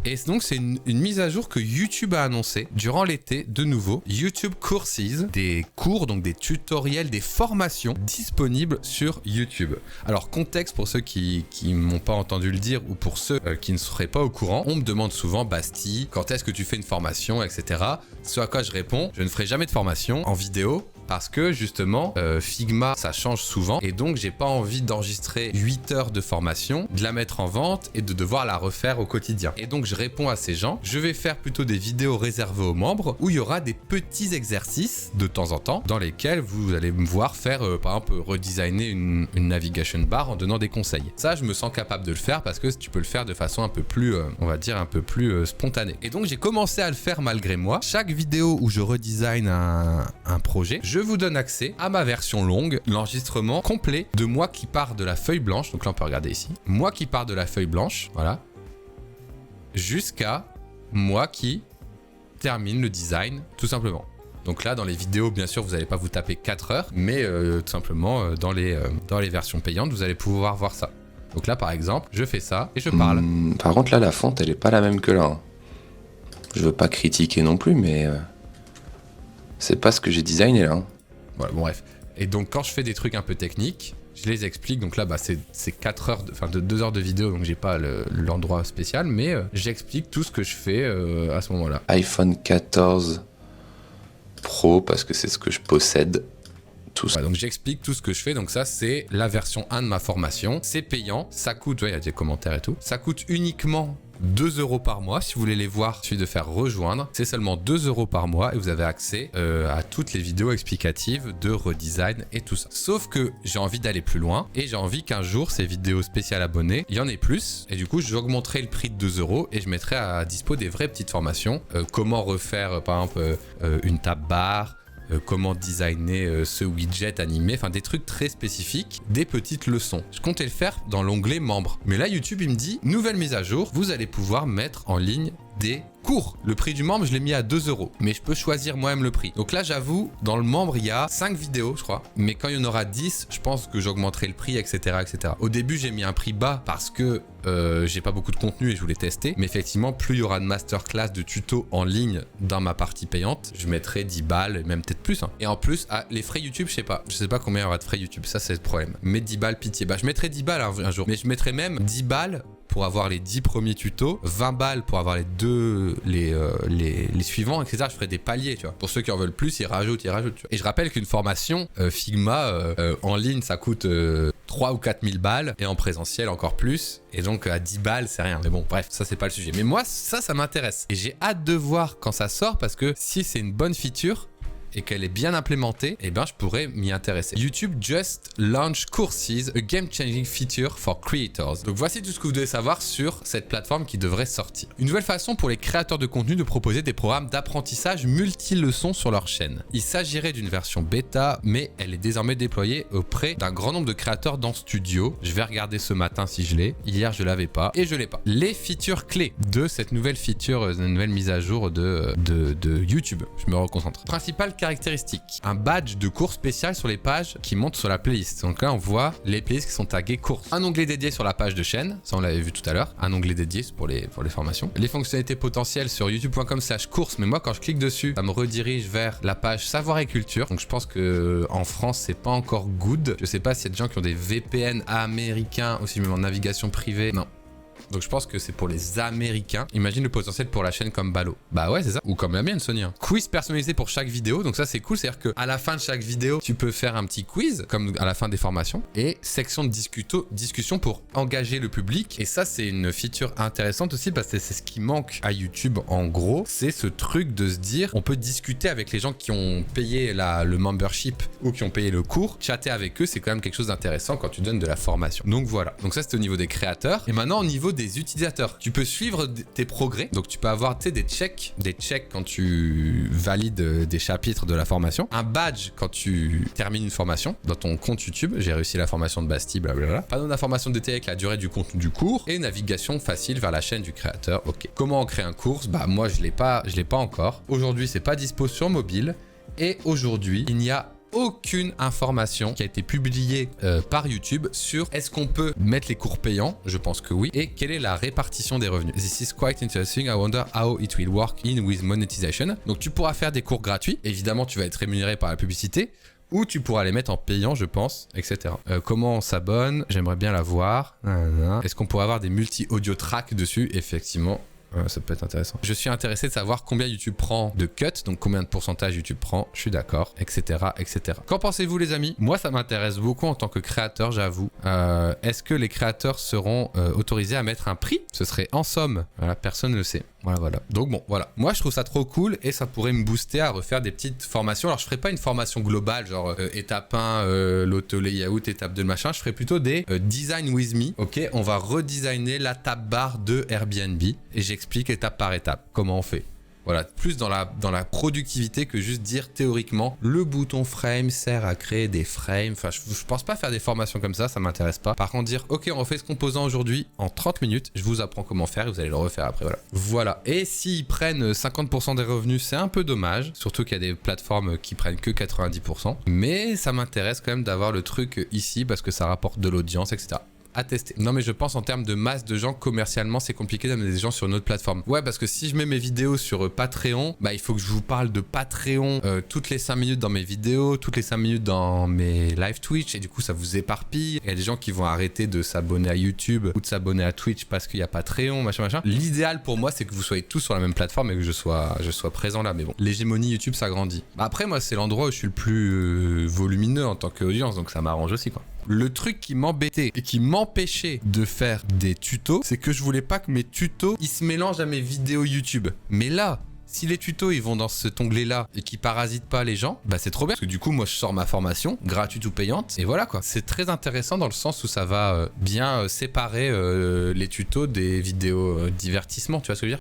Et donc c'est une mise à jour que YouTube a annoncée durant l'été, de nouveau. YouTube Courses, des cours, donc des tutoriels, des formations disponibles sur YouTube. Alors contexte pour ceux qui m'ont pas entendu le dire ou pour ceux qui ne seraient pas au courant, on me demande souvent Bastille, quand est-ce que tu fais une formation, etc. Ce à quoi je réponds, je ne ferai jamais de formation en vidéo. Parce que justement, Figma, ça change souvent et donc j'ai pas envie d'enregistrer 8 heures de formation, de la mettre en vente et de devoir la refaire au quotidien. Et donc je réponds à ces gens, je vais faire plutôt des vidéos réservées aux membres où il y aura des petits exercices de temps en temps dans lesquels vous allez me voir faire par exemple redesigner une navigation bar en donnant des conseils. Ça, je me sens capable de le faire parce que tu peux le faire de façon un peu plus, on va dire un peu plus spontanée. Et donc j'ai commencé à le faire malgré moi. Chaque vidéo où je redesign un projet, je vous donne accès à ma version longue, l'enregistrement complet de moi qui part de la feuille blanche. Donc là, on peut regarder ici. Moi qui part de la feuille blanche, voilà, jusqu'à moi qui termine le design, tout simplement. Donc là, dans les vidéos, bien sûr, vous n'allez pas vous taper 4 heures, mais tout simplement, dans les versions payantes, vous allez pouvoir voir ça. Donc là, par exemple, je fais ça et je parle. Par contre, là, la fonte, elle est pas la même que là. Hein. Je veux pas critiquer non plus, mais c'est pas ce que j'ai designé là. Hein. Voilà, bon bref. Et donc quand je fais des trucs un peu techniques, je les explique. Donc là, bah, c'est 4 heures, de 2 heures de vidéo, donc j'ai pas l'endroit spécial, mais j'explique tout ce que je fais à ce moment-là. iPhone 14 Pro, parce que c'est ce que je possède. Tout ça. Ouais, donc j'explique tout ce que je fais. Donc ça, c'est la version 1 de ma formation. C'est payant, ça coûte, il y a des commentaires et tout. Ça coûte uniquement 2 € par mois. Si vous voulez les voir, il suffit de faire rejoindre. C'est seulement 2 € par mois et vous avez accès à toutes les vidéos explicatives de redesign et tout ça. Sauf que j'ai envie d'aller plus loin et j'ai envie qu'un jour, ces vidéos spéciales abonnés, il y en ait plus. Et du coup, j'augmenterai le prix de 2 € et je mettrai à dispo des vraies petites formations. Comment refaire, par exemple, une tab bar, comment designer ce widget animé, enfin des trucs très spécifiques, des petites leçons. Je comptais le faire dans l'onglet membres. Mais là, YouTube, il me dit, nouvelle mise à jour, vous allez pouvoir mettre en ligne des cours. Le prix du membre, je l'ai mis à 2 €, mais je peux choisir moi-même le prix. Donc là, j'avoue, dans le membre, il y a 5 vidéos, je crois. Mais quand il y en aura 10, je pense que j'augmenterai le prix, etc., etc. Au début, j'ai mis un prix bas parce que j'ai pas beaucoup de contenu et je voulais tester. Mais effectivement, plus il y aura de masterclass, de tutos en ligne dans ma partie payante, je mettrai 10 balles, même peut-être plus. Hein. Et en plus, les frais YouTube, je sais pas combien il y aura de frais YouTube. Ça, c'est le problème. Mais 10 balles, pitié. Bah, je mettrai 10 balles un jour. Mais je mettrai même 10 balles pour avoir les 10 premiers tutos, 20 balles pour avoir les suivants, etc. Je ferai des paliers, tu vois. Pour ceux qui en veulent plus, ils rajoutent, tu vois. Et je rappelle qu'une formation Figma en ligne, ça coûte 3 ou 4 000 balles et en présentiel encore plus. Et donc à 10 balles, c'est rien. Mais bon, bref, ça c'est pas le sujet. Mais moi, ça m'intéresse. Et j'ai hâte de voir quand ça sort parce que si c'est une bonne feature et qu'elle est bien implémentée, eh ben je pourrais m'y intéresser. YouTube just launch Courses, a game-changing feature for creators. Donc voici tout ce que vous devez savoir sur cette plateforme qui devrait sortir. Une nouvelle façon pour les créateurs de contenu de proposer des programmes d'apprentissage multi-leçons sur leur chaîne. Il s'agirait d'une version bêta, mais elle est désormais déployée auprès d'un grand nombre de créateurs dans Studio. Je vais regarder ce matin si je l'ai. Hier, je l'avais pas et je l'ai pas. Les features clés de cette nouvelle feature, une nouvelle mise à jour de YouTube. Je me reconcentre. Principal caractéristique, un badge de cours spécial sur les pages qui montent sur la playlist. Donc là, on voit les playlists qui sont taguées courses. Un onglet dédié sur la page de chaîne, ça on l'avait vu tout à l'heure. Un onglet dédié pour les formations. Les fonctionnalités potentielles sur youtube.com/courses, mais moi quand je clique dessus, ça me redirige vers la page savoir et culture. Donc je pense que en France, c'est pas encore good. Je sais pas s'il y a des gens qui ont des VPN américains, aussi même en navigation privée. Non. Donc je pense que c'est pour les Américains. Imagine le potentiel pour la chaîne comme Balo. Bah ouais, c'est ça. Ou comme la mienne, Sonia. Quiz personnalisé pour chaque vidéo. Donc ça, c'est cool. C'est-à-dire qu'à la fin de chaque vidéo, tu peux faire un petit quiz, comme à la fin des formations. Et section de discussion pour engager le public. Et ça, c'est une feature intéressante aussi parce que c'est ce qui manque à YouTube en gros. C'est ce truc de se dire, on peut discuter avec les gens qui ont payé le membership ou qui ont payé le cours. Chatter avec eux, c'est quand même quelque chose d'intéressant quand tu donnes de la formation. Donc voilà. Donc ça, c'était au niveau des créateurs. Et maintenant, au niveau des utilisateurs, tu peux suivre tes progrès. Donc tu peux avoir des checks quand tu valides des chapitres de la formation, un badge quand tu termines une formation dans ton compte YouTube. J'ai réussi la formation de Bastille, blablabla. Panneau d'information détaillé avec la durée du contenu du cours et navigation facile vers la chaîne du créateur. Ok. Comment on crée un cours? Bah moi je l'ai pas encore. Aujourd'hui c'est pas dispo sur mobile et aujourd'hui il n'y a aucune information qui a été publiée par YouTube sur est-ce qu'on peut mettre les cours payants, je pense que oui, et quelle est la répartition des revenus. This is quite interesting, I wonder how it will work in with monetization. Donc tu pourras faire des cours gratuits, évidemment tu vas être rémunéré par la publicité, ou tu pourras les mettre en payant, je pense, etc. Comment on s'abonne? J'aimerais bien la voir. Est-ce qu'on pourrait avoir des multi-audio tracks dessus? Effectivement. Ça peut être intéressant. Je suis intéressé de savoir combien YouTube prend de cuts, donc combien de pourcentage YouTube prend, je suis d'accord, etc., etc. Qu'en pensez-vous les amis? Moi ça m'intéresse beaucoup en tant que créateur, j'avoue. Est-ce que les créateurs seront autorisés à mettre un prix? Ce serait en somme, voilà, personne ne le sait. Voilà. Donc bon, voilà. Moi je trouve ça trop cool et ça pourrait me booster à refaire des petites formations. Alors je ferai pas une formation globale, genre étape 1, l'auto-layout, étape 2, le machin. Je ferai plutôt des design with me. Ok, on va redesigner la tab bar de Airbnb et j'explique étape par étape comment on fait. Voilà, plus dans la productivité que juste dire théoriquement le bouton frame sert à créer des frames. Enfin, je pense pas faire des formations comme ça m'intéresse pas. Par contre, dire ok, on refait ce composant aujourd'hui en 30 minutes, je vous apprends comment faire et vous allez le refaire après. Voilà. Et s'ils prennent 50% des revenus, c'est un peu dommage, surtout qu'il y a des plateformes qui prennent que 90%. Mais ça m'intéresse quand même d'avoir le truc ici parce que ça rapporte de l'audience, etc. À tester. Non mais je pense en termes de masse de gens, commercialement c'est compliqué d'amener des gens sur une autre plateforme. Ouais, parce que si je mets mes vidéos sur Patreon, bah il faut que je vous parle de Patreon toutes les 5 minutes dans mes vidéos, toutes les 5 minutes dans mes live Twitch, et du coup ça vous éparpille. Il y a des gens qui vont arrêter de s'abonner à YouTube ou de s'abonner à Twitch parce qu'il y a Patreon, machin. L'idéal pour moi c'est que vous soyez tous sur la même plateforme et que je sois présent là, mais bon, l'hégémonie YouTube s'agrandit. Après moi c'est l'endroit où je suis le plus volumineux en tant qu'audience, donc ça m'arrange aussi quoi. Le truc qui m'embêtait et qui m'empêchait de faire des tutos, c'est que je voulais pas que mes tutos ils se mélangent à mes vidéos YouTube. Mais là, si les tutos ils vont dans cet onglet là et qui parasitent pas les gens, bah c'est trop bien. Parce que du coup moi je sors ma formation, gratuite ou payante, et voilà quoi. C'est très intéressant dans le sens où ça va bien séparer les tutos des vidéos divertissement, tu vois ce que je veux dire?